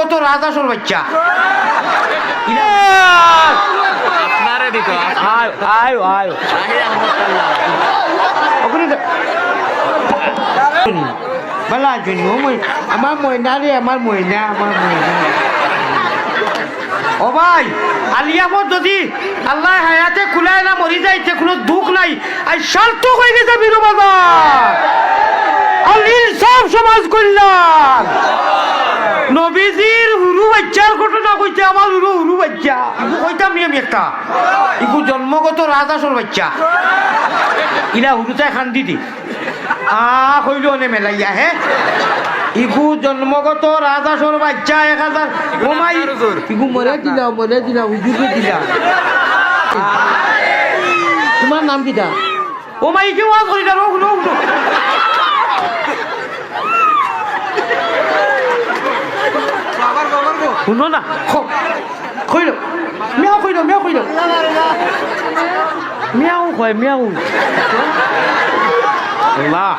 জন্মগত রাজাসর বাচ্চা আপনারে দিত আয় আয় আয় বেলা জন্য আমার ময়না রে আমার ময়না ও ভাই আলিয়ামত যদি আল্লাহ হায়াতে খুলায় না মরি যাইতে কোনো দুঃখ নাই আর সার্থক হয়ে গেছে বীর বাবা আলির সব সমাজ কল্যাণ নবীজির হুরু বাচ্চার ঘটনা কইতে আমার হুরু বাচ্চা কইতাম নি আমি একটা ইকু জন্মগত রাজাসর বাচ্চা ইলা হুরুতে খান দিদি কইল নে মেলাইয়া হে ইকু জন্মগত রাজাসর বাচ্চা 1000 ওমাই ইকু মরে দিলা হুজুরে দিলা তোমার নাম কিটা ওমাই কি ওয়াজ করি না রোগ শুনো না কইল মিয়াও কইল মিয়াও কয় মিয়াও আল্লাহ